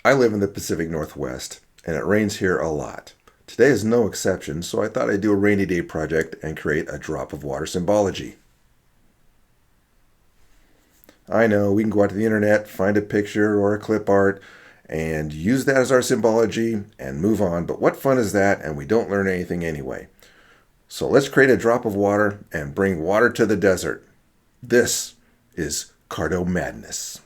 I live in the Pacific Northwest, and it rains here a lot. Today is no exception, so I thought I'd do a rainy day project and create a drop of water symbology. I know we can go out to the internet, find a picture or a clip art, and use that as our symbology and move on, but what fun is that, and we don't learn anything anyway. So let's create a drop of water and bring water to the desert. This is Carto Madness.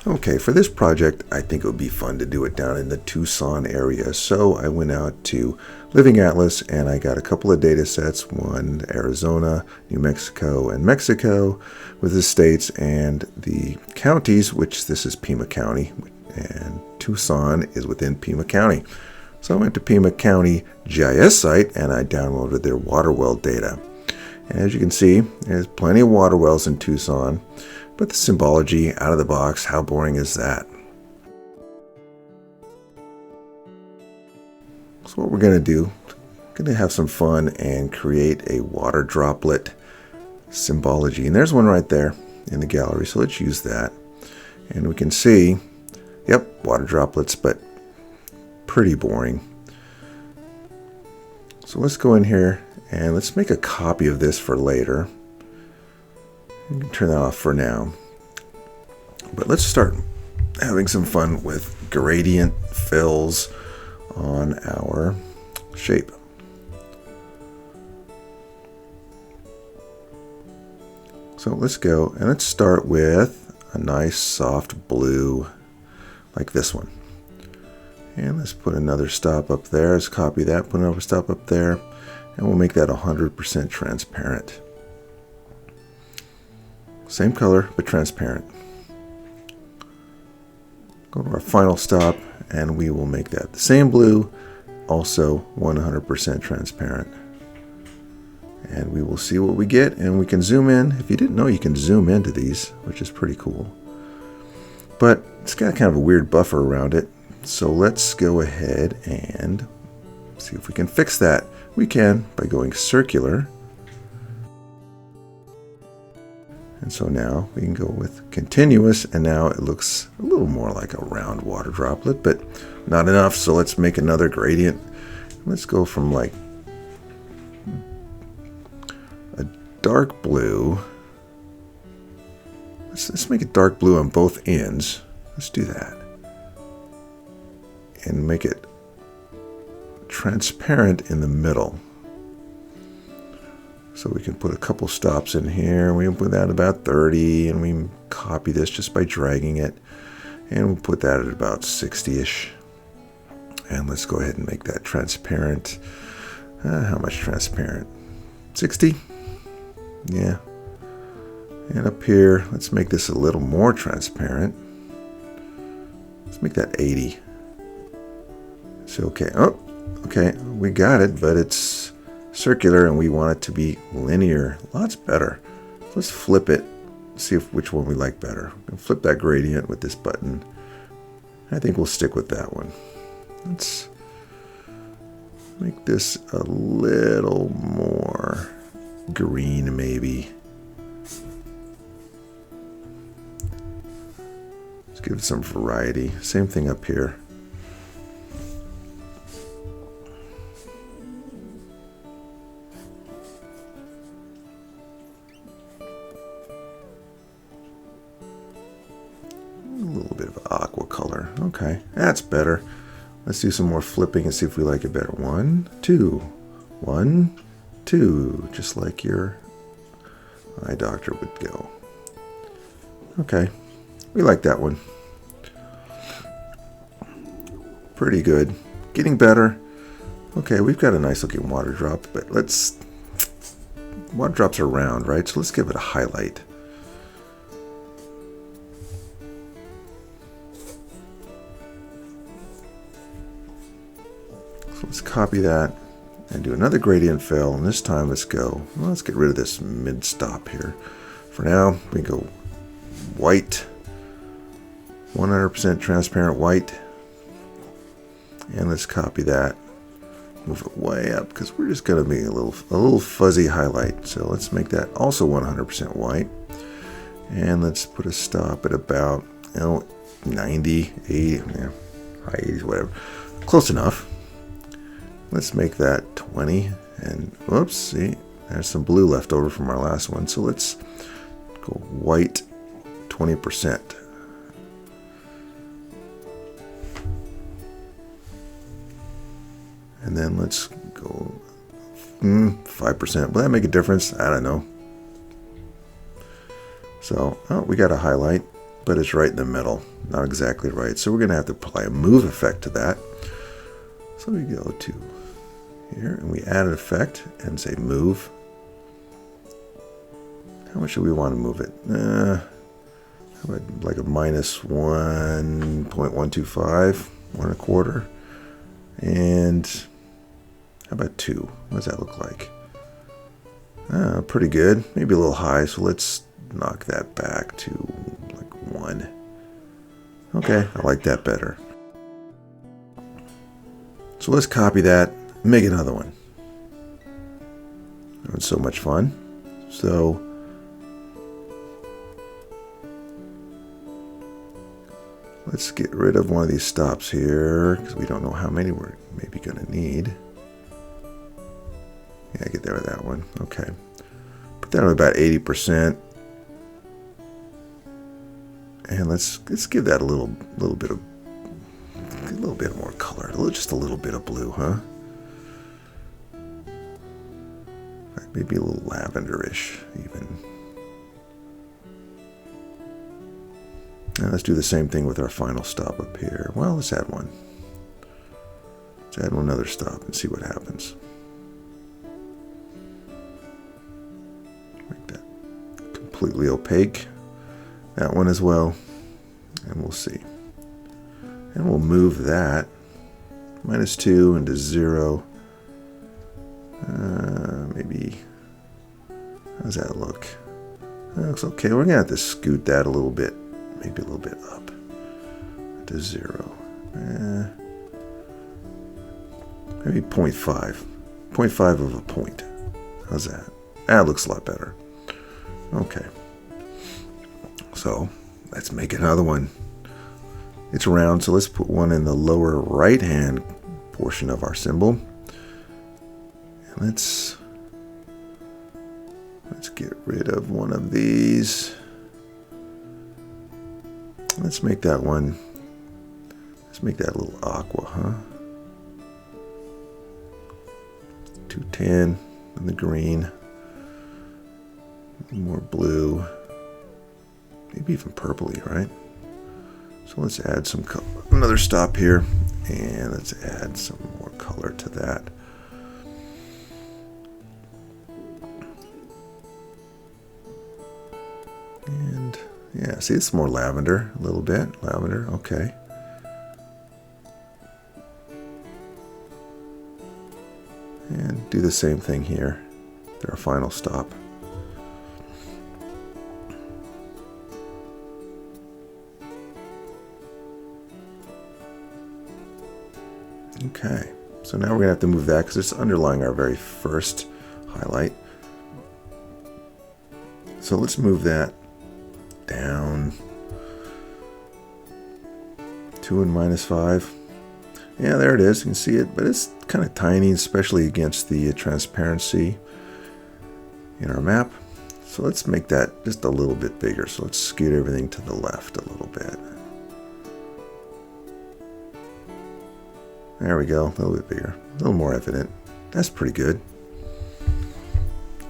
Okay, for this project, I think it would be fun to do it down in the Tucson area. So I went out to Living Atlas and I got a couple of data sets, one Arizona, New Mexico, and Mexico with the states and the counties, which this is Pima County, and Tucson is within Pima County. So I went to Pima County GIS site and I downloaded their water well data. And as you can see, there's plenty of water wells in Tucson. But the symbology out of the box, how boring is that? So what we're going to do, we're going to have some fun and create a water droplet symbology. And there's one right there in the gallery, so let's use that. And we can see, yep, water droplets, but pretty boring. So let's go in here and let's make a copy of this for later. You can turn that off for now. But let's start having some fun with gradient fills on our shape. So let's go and let's start with a nice soft blue like this one. And let's put another stop up there. Let's copy that, put another stop up there, and we'll make that 100% transparent. Same color, but transparent. Go to our final stop, and we will make that the same blue, also 100% transparent. And we will see what we get, and we can zoom in. If you didn't know, you can zoom into these, which is pretty cool. But it's got kind of a weird buffer around it, so let's go ahead and see if we can fix that. We can by going circular. And so now we can go with continuous, and now it looks a little more like a round water droplet, but not enough, so let's make another gradient. Let's go from like a dark blue. Let's make it dark blue on both ends. Let's do that. And make it transparent in the middle. So we can put a couple stops in here. We can put that at about 30, and we copy this just by dragging it. And we'll put that at about 60-ish. And let's go ahead and make that transparent. How much transparent? 60? Yeah. And up here, let's make this a little more transparent. Let's make that 80. So, okay. Oh, okay. We got it, but it's circular and we want it to be linear. Lots better. So let's flip it, see which one we like better. We'll flip that gradient with this button. I think we'll stick with that one. Let's make this a little more green maybe. Let's give it some variety. Same thing up here. Aqua color. Okay, that's better. Let's do some more flipping and see if we like it better. 1, 2, 1, 2, just like your eye doctor would go. Okay, we like that one. Pretty good. Getting better. Okay, we've got a nice looking water drop, but water drops are round, right? So let's give it a highlight. So let's copy that and do another gradient fill, and this time let's get rid of this mid stop here. For now, we go white, 100% transparent white, and let's copy that, move it way up because we're just going to be a little fuzzy highlight. So let's make that also 100% white, And let's put a stop at about 90, 80, yeah, high 80s, whatever. Close enough. Let's make that 20. And whoops, see, there's some blue left over from our last one. So let's go white 20%. And then let's go 5%. Will that make a difference? I don't know. So, we got a highlight, but it's right in the middle. Not exactly right. So we're going to have to apply a move effect to that. So we go to here and we add an effect and say move. How much do we want to move it? How about like a minus 1.125, 1.25. And how about 2? What does that look like? Pretty good. Maybe a little high, so let's knock that back to like 1. Okay, I like that better. So let's copy that, make another one. That was so much fun. So let's get rid of one of these stops here because we don't know how many we're maybe going to need. Yeah, get there with that one. Okay. Put that on about 80%. And let's give that a little bit more color, just a little bit of blue, huh? Maybe a little lavenderish even. And let's do the same thing with our final stop up here. Well, let's add one. Let's add another stop and see what happens. Make that completely opaque. That one as well, and we'll see. And we'll move that -2 into 0. Maybe, how does that look? That looks okay. We're gonna have to scoot that a little bit, maybe a little bit up to 0. Maybe 0.5. 0.5 of a point. How's that? That looks a lot better. Okay. So let's make another one. It's round, so let's put one in the lower right hand portion of our symbol. And let's get rid of one of these. Let's make that one. Let's make that a little aqua, huh? 210 and the green. More blue. Maybe even purpley, right? So let's add some color. Another stop here, and let's add some more color to that. And yeah, see, it's more lavender, a little bit lavender. Okay. And do the same thing here. There, our final stop. Okay, so now we're going to have to move that because it's underlying our very first highlight. So let's move that down 2 and -5. Yeah, there it is. You can see it, but it's kind of tiny, especially against the transparency in our map. So let's make that just a little bit bigger. So let's scoot everything to the left a little bit. There we go, a little bit bigger, a little more evident. That's pretty good.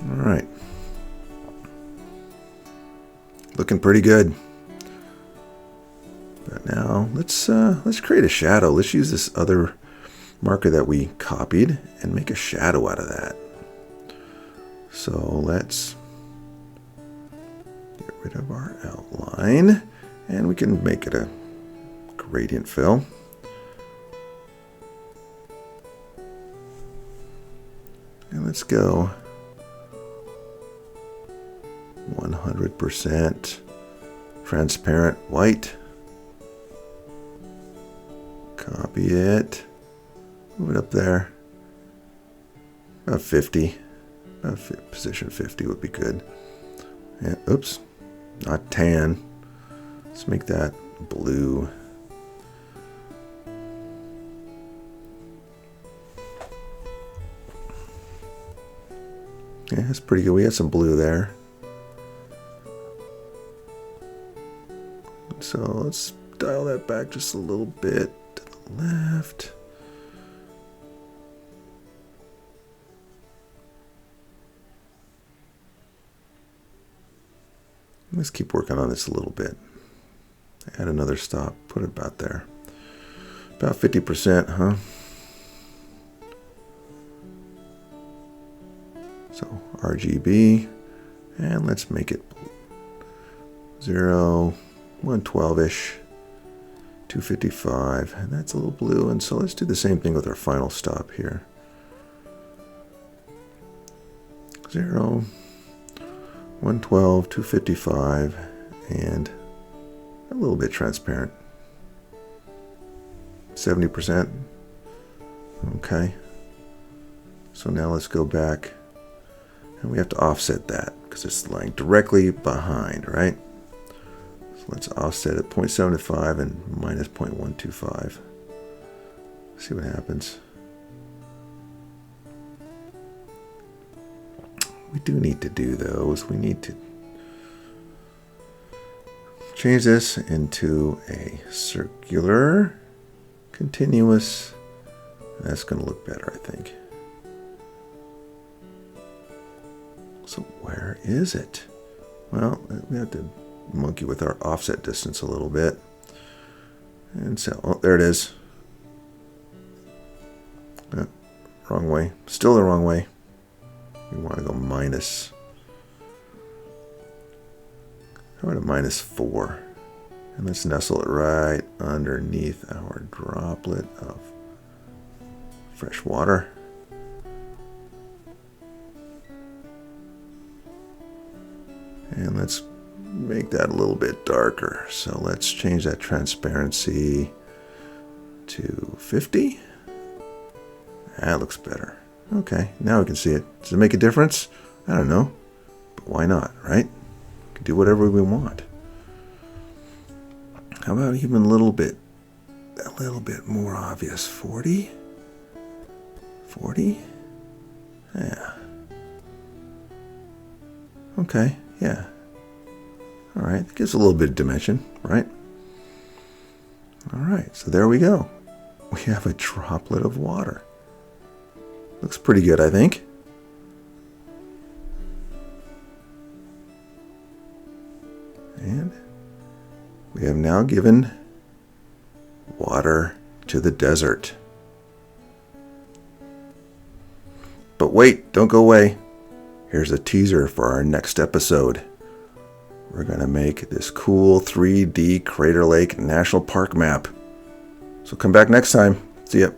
All right, looking pretty good. But now let's create a shadow. Let's use this other marker that we copied and make a shadow out of that. So let's get rid of our outline, and we can make it a gradient fill. And let's go 100% transparent white. Copy it. Move it up there. About 50. Position 50 would be good. And oops. not tan. Let's make that blue. Yeah, that's pretty good. We got some blue there. So let's dial that back just a little bit to the left. Let's keep working on this a little bit. Add another stop. Put it about there. About 50%, huh? So RGB, and let's make it 0, 112-ish, 255, and that's a little blue. And so let's do the same thing with our final stop here. 0, 112, 255, and a little bit transparent. 70%. Okay. So now let's go back. And we have to offset that because it's lying directly behind, right? So let's offset it 0.75 and minus 0.125. See what happens. We do need to do those. We need to change this into a circular, continuous. That's going to look better, I think. So where is it? Well, we have to monkey with our offset distance a little bit. And so, oh, there it is. Wrong way. Still the wrong way. We want to go minus. How about a -4? And let's nestle it right underneath our droplet of fresh water. And let's make that a little bit darker. So let's change that transparency to 50. That looks better. Okay, now we can see it. Does it make a difference? I don't know. But why not, right? We can do whatever we want. How about even a little bit more obvious? 40? 40? Yeah. Okay. Yeah. All right. It gives a little bit of dimension, right? All right. So there we go. We have a droplet of water. Looks pretty good, I think. And we have now given water to the desert. But wait, don't go away. Here's a teaser for our next episode. We're going to make this cool 3D Crater Lake National Park map. So come back next time. See ya.